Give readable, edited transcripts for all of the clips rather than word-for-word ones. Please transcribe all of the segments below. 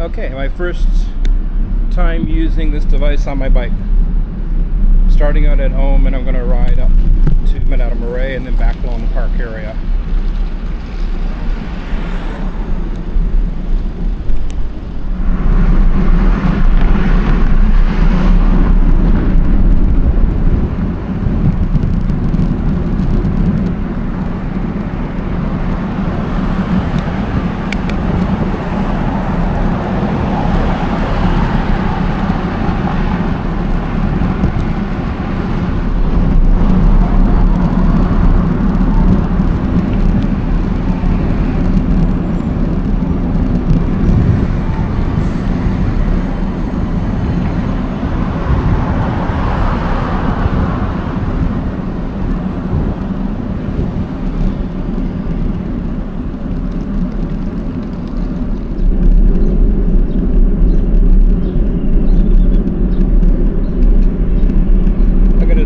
Okay, my first time using this device on my bike. Starting out at home, and I'm going to ride up to Minato-mirai and then back along the park area.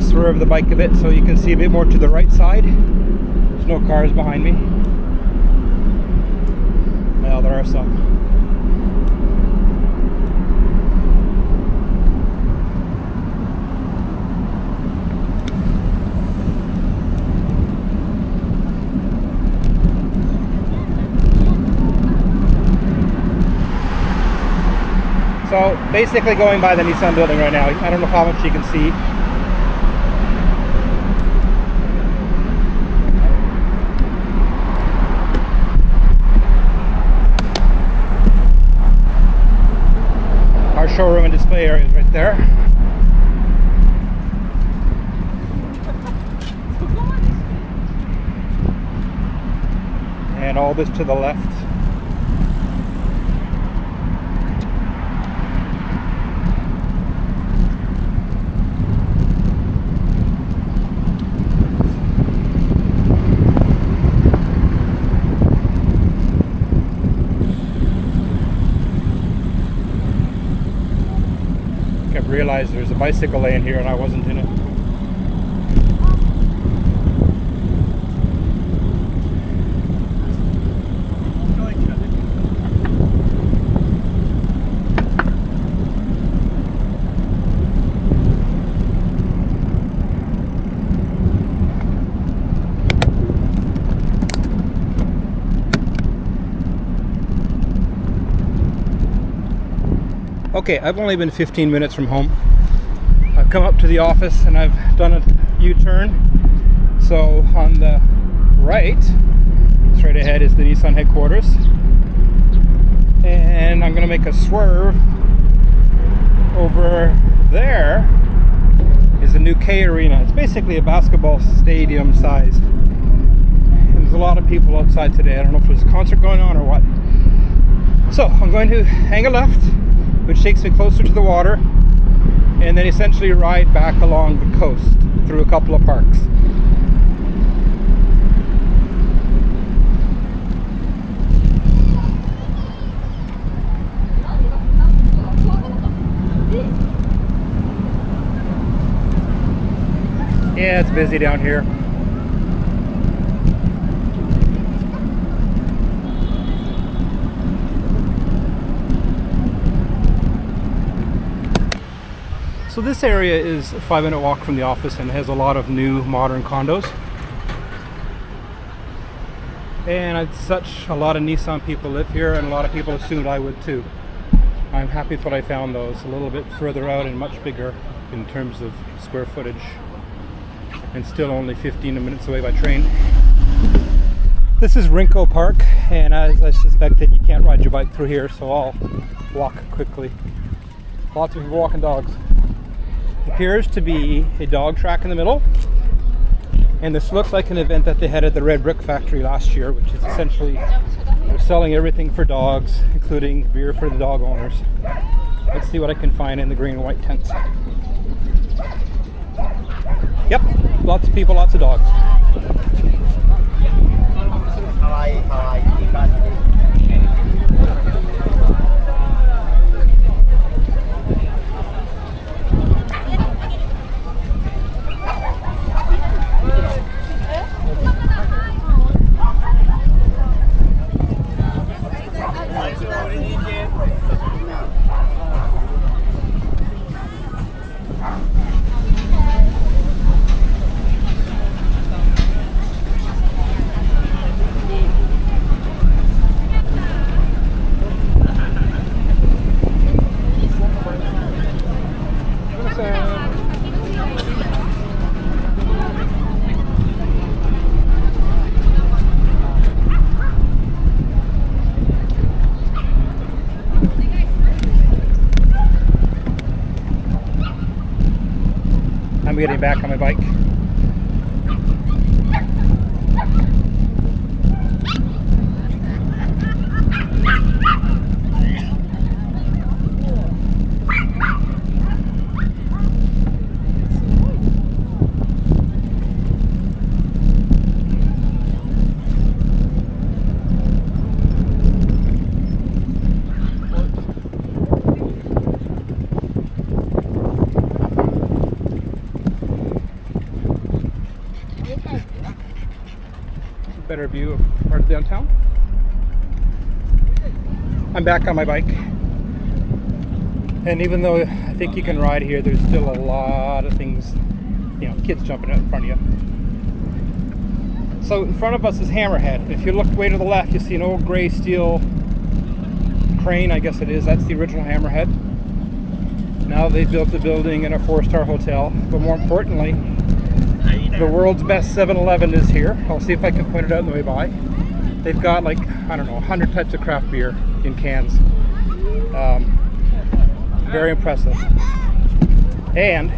Swerve the bike a bit so you can see a bit more to the right side. There's no cars behind me. Well, there are some. So basically going by the Nissan building right now. I don't know how much you can see. Showroom and display area is right there. And all this to the left. Realized there's a bicycle lane here and I wasn't in it. Okay, I've only been 15 minutes from home. I've come up to the office and I've done a U-turn. So on the right, straight ahead, is the Nissan headquarters. And I'm going to make a swerve. Over there is a new K arena. It's basically a basketball stadium sized. And there's a lot of people outside today. I don't know if there's a concert going on or what. So I'm going to hang a left, which takes me closer to the water, and then essentially ride back along the coast through a couple of parks. Yeah, it's busy down here. So this area is a 5-minute walk from the office and has a lot of new modern condos. And as such, a lot of Nissan people live here, and a lot of people assumed I would too. I'm happy with what I found though. It's a little bit further out and much bigger in terms of square footage, and still only 15 minutes away by train. This is Rinko Park, and as I suspected, you can't ride your bike through here, so I'll walk quickly. Lots of people walking dogs. Appears to be a dog track in the middle, and this looks like an event that they had at the Red Brick Factory last year, which is essentially they're selling everything for dogs, including beer for the dog owners. Let's see what I can find in the green and white tents. Yep, lots of people, lots of dogs. getting back on my bike. Better view of part of downtown. I'm back on my bike, and even though I think you can ride here, there's still a lot of things, you know, kids jumping out in front of you. So in front of us is Hammerhead. If you look way to the left, you see an old gray steel crane, I guess it is. That's the original Hammerhead. Now they've built a building and a 4-star hotel, but more importantly, the world's best 7-Eleven is here. I'll see if I can point it out on the way by. They've got like, I don't know, 100 types of craft beer in cans. Very impressive. And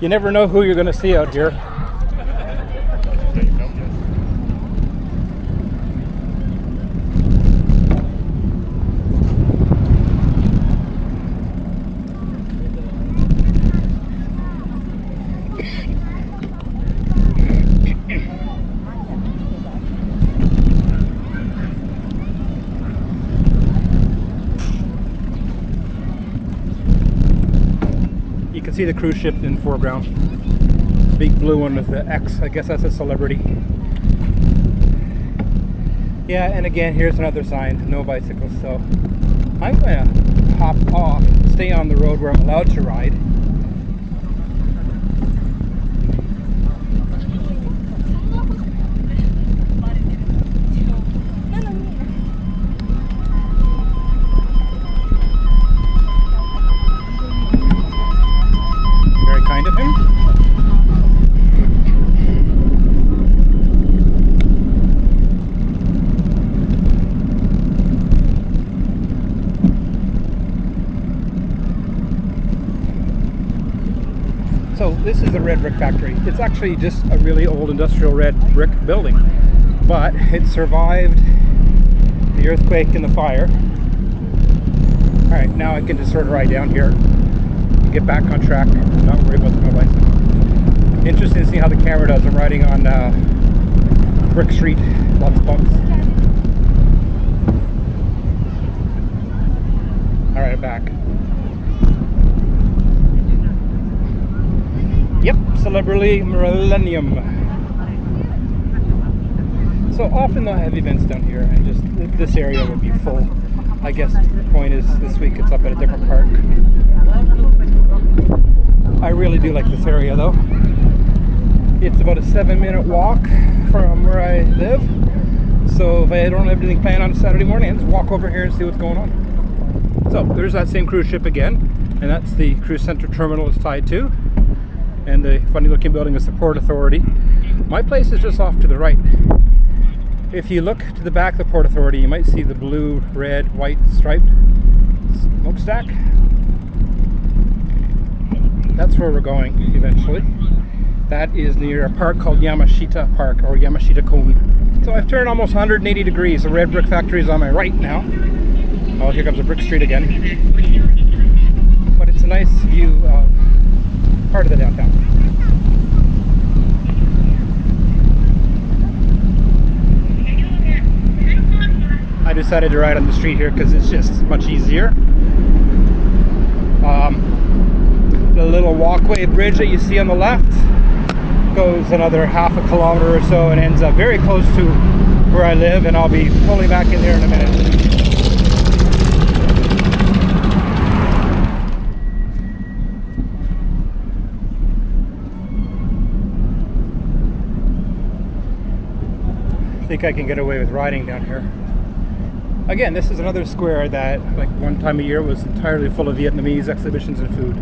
you never know who you're going to see out here. You can see the cruise ship in the foreground. Big blue one with the X. I guess that's a celebrity. Yeah, and again, here's another sign, no bicycles. So I'm gonna hop off, stay on the road where I'm allowed to ride. Kind of him. So this is the red brick factory. It's actually just a really old industrial red brick building, but it survived the earthquake and the fire. All right, now I can just sort of ride down here, get back on track, not worry about the bicycle. Interesting to see how the camera does. I'm riding on brick street, lots of bumps. All right, I'm back. Yep, Celebrity Millennium. So often they'll have events down here, and just this area will be full. I guess the point is this week it's up at a different park. I really do like this area though. It's about a 7-minute walk from where I live. So if I don't have anything planned on Saturday morning, I just walk over here and see what's going on. So there's that same cruise ship again, and that's the cruise center terminal it's tied to. And the funny looking building is the Port Authority. My place is just off to the right. If you look to the back of the Port Authority, you might see the blue, red, white striped smokestack. That's where we're going eventually. That is near a park called Yamashita Park, or Yamashita Cone. So I've turned almost 180 degrees. The red brick factory is on my right now. Oh, here comes the brick street again. But it's a nice view of part of the downtown. I decided to ride on the street here because it's just much easier. The little walkway bridge that you see on the left goes another half a kilometer or so and ends up very close to where I live, and I'll be pulling back in there in a minute. I think I can get away with riding down here. Again, this is another square that, like, one time a year was entirely full of Vietnamese exhibitions and food.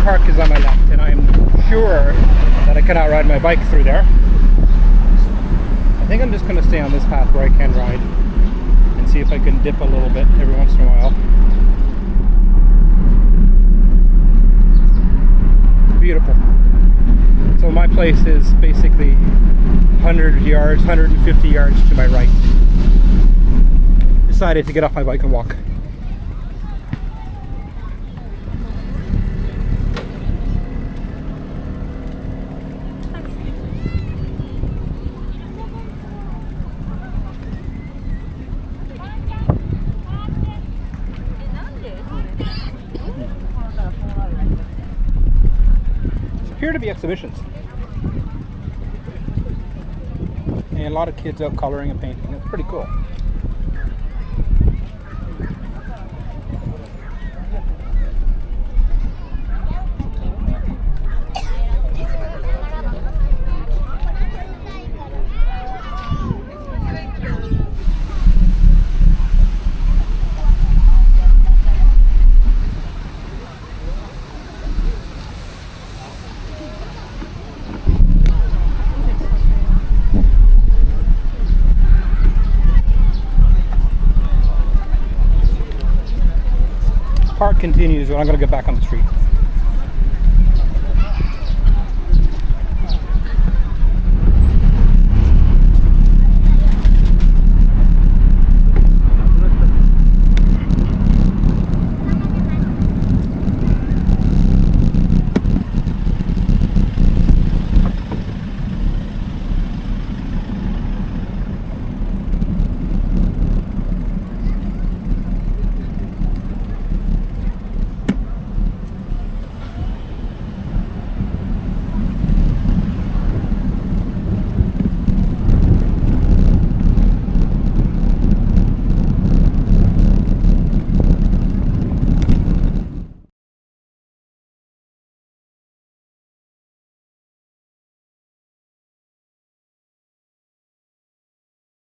park is on my left, and I'm sure that I cannot ride my bike through there. I think I'm just going to stay on this path where I can ride and see if I can dip a little bit every once in a while. Beautiful. So my place is basically 100 yards, 150 yards to my right. Decided to get off my bike and walk. Appear to be exhibitions, and a lot of kids out coloring and painting. It's pretty cool. Park continues, but I'm going to get back on the street.